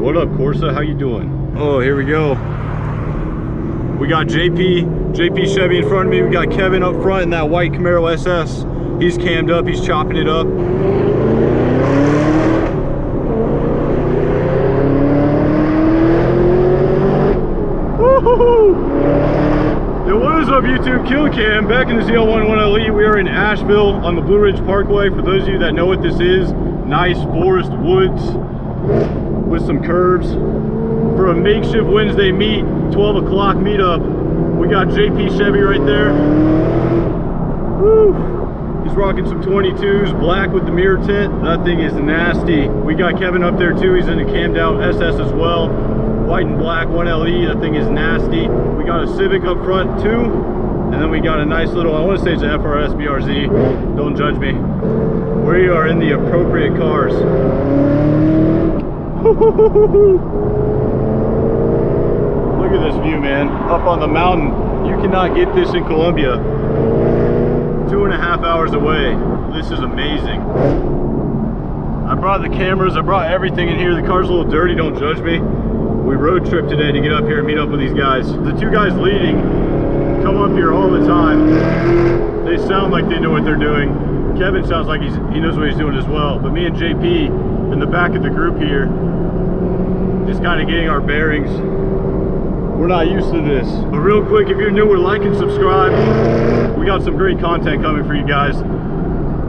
What up, Corsa? How you doing? Oh, here we go. We got JP Chevy in front of me. We got Kevin up front in that white Camaro SS. He's cammed up, he's chopping it up. Yo, what is up, YouTube? Kill Cam back in the ZL1 1LE. We are in Asheville on the Blue Ridge Parkway. For those of you that know what this is, nice forest woods with some curves. For a makeshift Wednesday meet, 12 o'clock meetup, we got JP Chevy right there. Woo! He's rocking some 22s, black with the mirror tint. That thing is nasty. We got Kevin up there too. He's in a cammed out SS as well. White and black 1LE. That thing is nasty. We got a Civic up front too. And then we got a nice little, I want to say it's an FRS BRZ. Don't judge me. We are in the appropriate cars. Look at this view, man. Up on the mountain. You cannot get this in Colombia. 2.5 hours away. This is amazing. I brought the cameras, I brought everything in here. The car's a little dirty, don't judge me. We road trip today to get up here and meet up with these guys. The two guys leading come up here all the time. They sound like they know what they're doing. Kevin sounds like he knows what he's doing as well. But me and JP in the back of the group here, just kind of getting our bearings. We're not used to this. But real quick, if you're new, like and subscribe. We got some great content coming for you guys.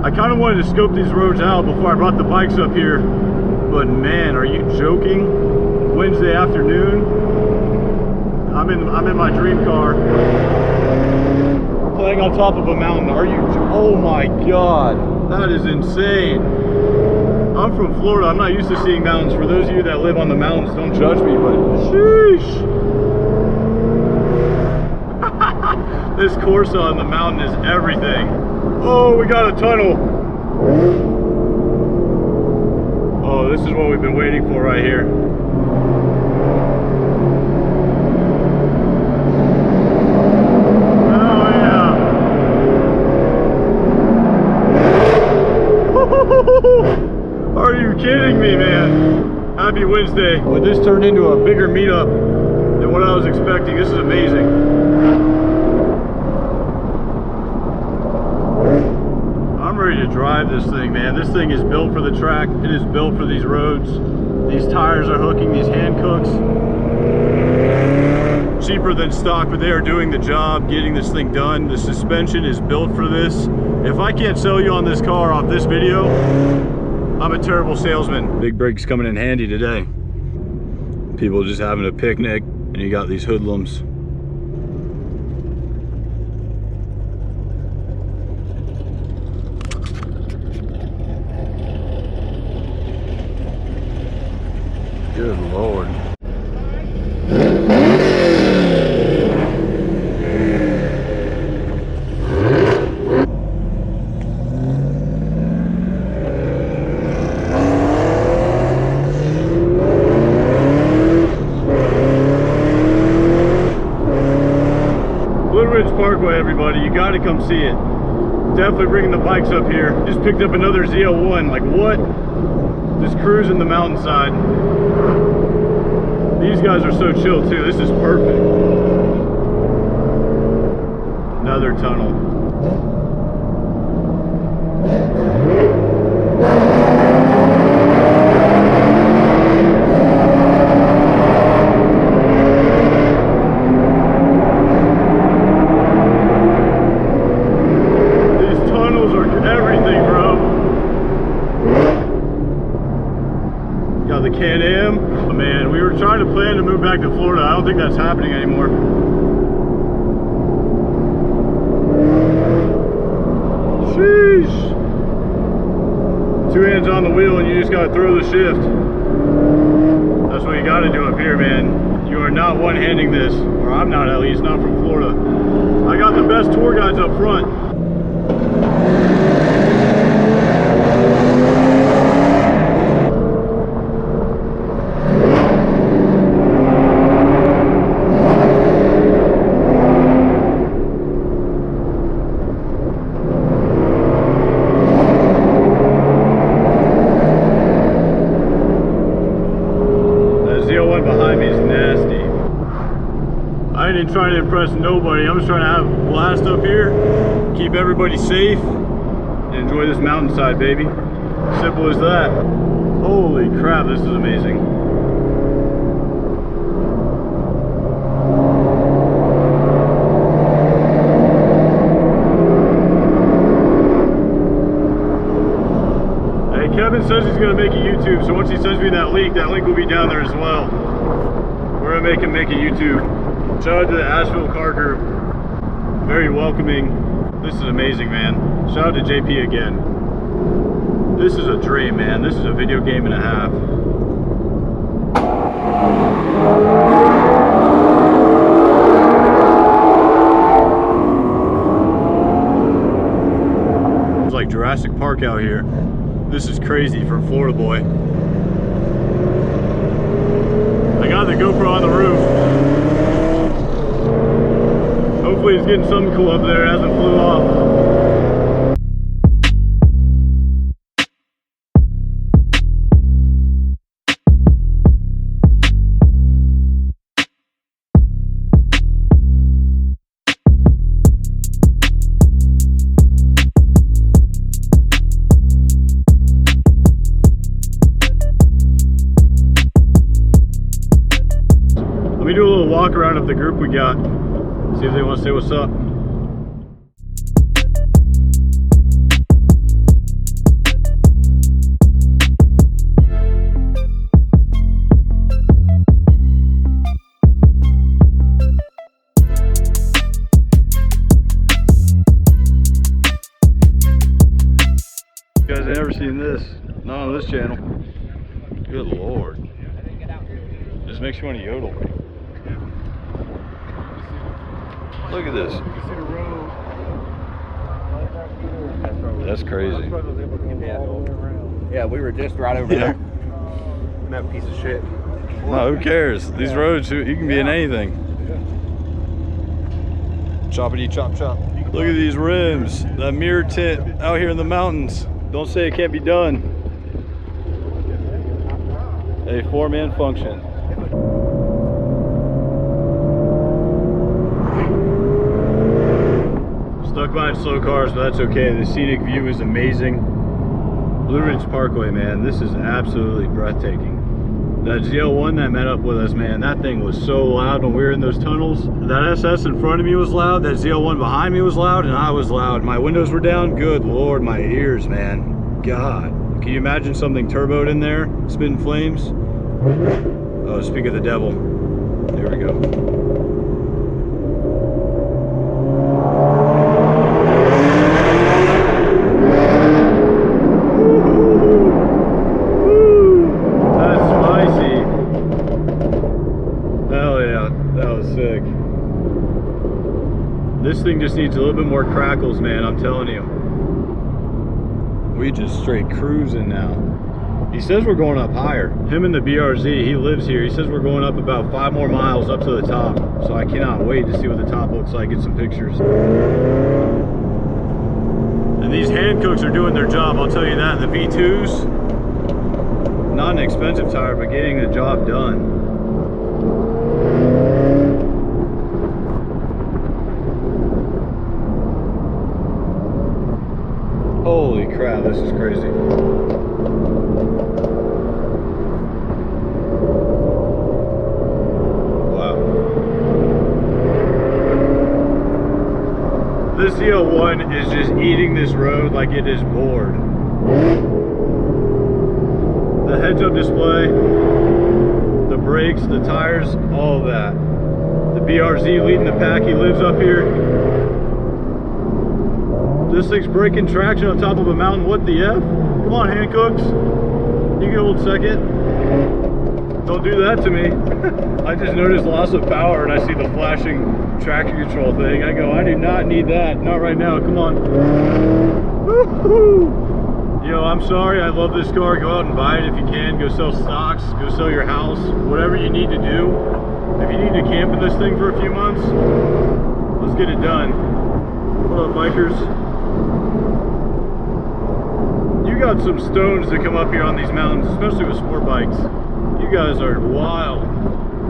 I kind of wanted to scope these roads out before I brought the bikes up here. But man, are you joking? Wednesday afternoon, I'm in my dream car, playing on top of a mountain. Are you? Oh my God, that is insane. I'm from Florida. I'm not used to seeing mountains. For those of you that live on the mountains, don't judge me, but sheesh. This Corsa on the mountain is everything. Oh, we got a tunnel. Oh, this is what we've been waiting for right here. Oh yeah. Are you kidding me, man? Happy Wednesday. But this turned into a bigger meetup than what I was expecting. This is amazing. To drive this thing, man. This thing is built for the track. It is built for these roads. These tires are hooking, these hand cooks. Cheaper than stock, but they are doing the job, getting this thing done. The suspension is built for this. If I can't sell you on this car off this video, I'm a terrible salesman. Big brakes coming in handy today. People just having a picnic, and you got these hoodlums. Good Lord. Blue Ridge Parkway, everybody. You got to come see it. Definitely bringing the bikes up here. Just picked up another ZL1. Like what? Just cruising the mountainside. These guys are so chill too. This is perfect. Another tunnel. These tunnels are everything, bro. Got the Can-Am. Oh, man, we were trying to plan to move back to Florida. I don't think that's happening anymore. Sheesh. 2 hands on the wheel and you just gotta throw the shift. That's what you gotta do up here, man. You are not one-handing this, or I'm not, at least, not from Florida. I got the best tour guides up front. ain't trying to impress nobody. I'm just trying to have a blast up here, keep everybody safe, and enjoy this mountainside, baby. Simple as that. Holy crap, this is amazing. Kevin says he's going to make a YouTube, so once he sends me that link will be down there as well. We're going to make him make a YouTube. Shout out to the Asheville Car Group. Very welcoming. This is amazing, man. Shout out to JP again. This is a dream, man. This is a video game and a half. It's like Jurassic Park out here. This is crazy for a Florida boy. I got the GoPro on the roof. Hopefully it's getting something cool up there. It hasn't flew off. Let me do a little walk around of the group we got. See if they want to say what's up. You guys have never seen this. Not on this channel. Good Lord. Just makes you want to yodel. Look at this. That's crazy. Yeah, we were just right over there. That piece of shit. No, who cares? These roads, you can be in anything. Choppity chop chop. Look at these rims. That mirror tint out here in the mountains. Don't say it can't be done. A four-man function. Stuck behind slow cars, but that's okay. The scenic view is amazing. Blue Ridge Parkway, man, this is absolutely breathtaking. That ZL1 that met up with us, man, that thing was so loud when we were in those tunnels. That SS in front of me was loud, that ZL1 behind me was loud, and I was loud. My windows were down. Good Lord, my ears, man. God. Can you imagine something turboed in there, spitting flames? Oh, speak of the devil. There we go. This thing just needs a little bit more crackles, man, I'm telling you. We just straight cruising now. He says we're going up higher. Him and the BRZ, he lives here. He says we're going up about 5 more miles up to the top. So I cannot wait to see what the top looks like, get some pictures. And these hand cooks are doing their job, I'll tell you that. The V2s, not an expensive tire, but getting the job done. Holy crap, this is crazy. Wow. This ZL1 is just eating this road like it is bored. The heads-up display, the brakes, the tires, all of that. The BRZ leading the pack, he lives up here. This thing's breaking traction on top of a mountain. What the F? Come on, hand cooks. You get a little second. Don't do that to me. I just noticed loss of power and I see the flashing traction control thing. I go, I do not need that. Not right now. Come on. Woo-hoo. Yo, I'm sorry. I love this car. Go out and buy it if you can. Go sell stocks. Go sell your house. Whatever you need to do. If you need to camp in this thing for a few months, let's get it done. What up, bikers? You got some stones that come up here on these mountains, especially with sport bikes. You guys are wild.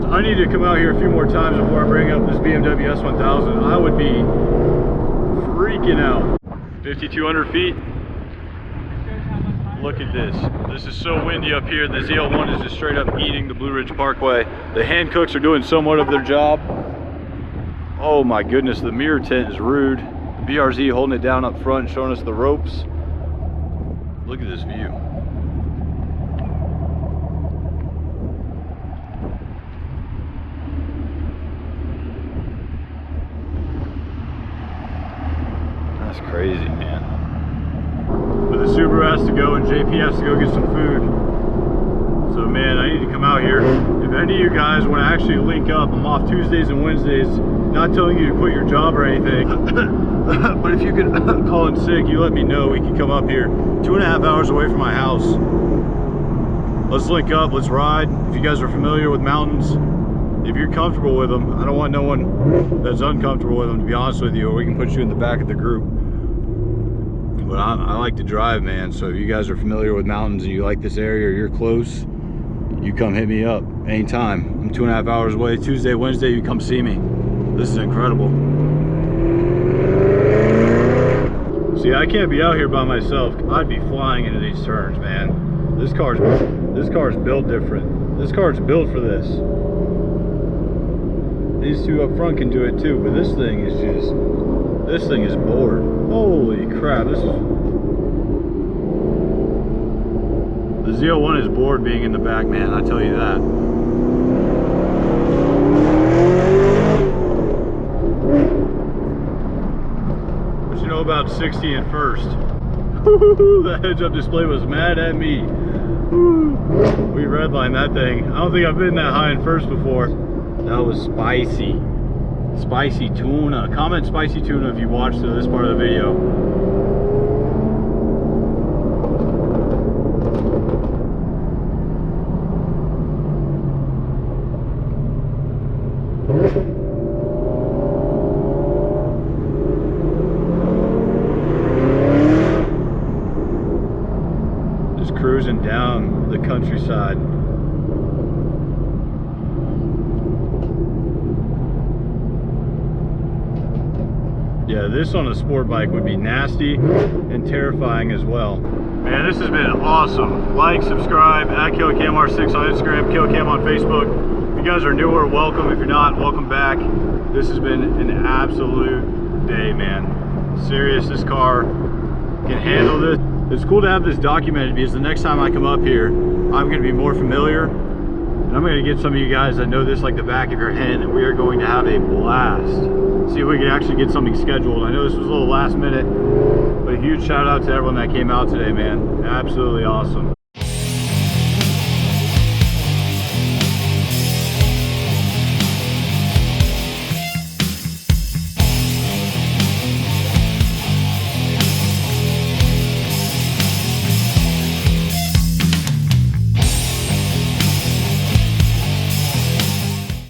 I need to come out here a few more times before I bring up this BMW S1000. I would be freaking out. 5,200 feet. Look at this. This is so windy up here. The ZL1 is just straight up eating the Blue Ridge Parkway. The hand cooks are doing somewhat of their job. Oh my goodness, the mirror tint is rude. The BRZ holding it down up front, showing us the ropes. Look at this view. That's crazy, man. But the Subaru has to go and JP has to go get some food. So man, I need to come out here. If any of you guys want to actually link up, I'm off Tuesdays and Wednesdays. Not telling you to quit your job or anything. But if you could call in sick, you let me know. We can come up here. 2.5 hours away from my house. Let's link up, let's ride. If you guys are familiar with mountains, if you're comfortable with them, I don't want no one that's uncomfortable with them, to be honest with you, or we can put you in the back of the group. But I like to drive, man, so if you guys are familiar with mountains and you like this area or you're close, you come hit me up anytime. I'm 2.5 hours away. Tuesday, Wednesday, you come see me. This is incredible. See, I can't be out here by myself. I'd be flying into these turns, man. This car's built different. This car's built for this. These two up front can do it too, but this thing is bored. Holy crap, the ZL1 is bored being in the back, man, I tell you that. What you know about 60 in first? The heads-up display was mad at me. We redlined that thing. I don't think I've been that high in first before. That was spicy. Spicy tuna. Comment spicy tuna if you watched this part of the video. Just cruising down the countryside. Yeah, this on a sport bike would be nasty and terrifying as well. Man, this has been awesome. Like, subscribe, at KillerCamR6 on Instagram, KillerCam on Facebook. If you guys are newer, welcome. If you're not, welcome back. This has been an absolute day, man. Serious, this car can handle this. It's cool to have this documented because the next time I come up here, I'm going to be more familiar. And I'm going to get some of you guys that know this like the back of your hand, and we are going to have a blast. See if we can actually get something scheduled. I know this was a little last minute, but a huge shout out to everyone that came out today, man. Absolutely awesome.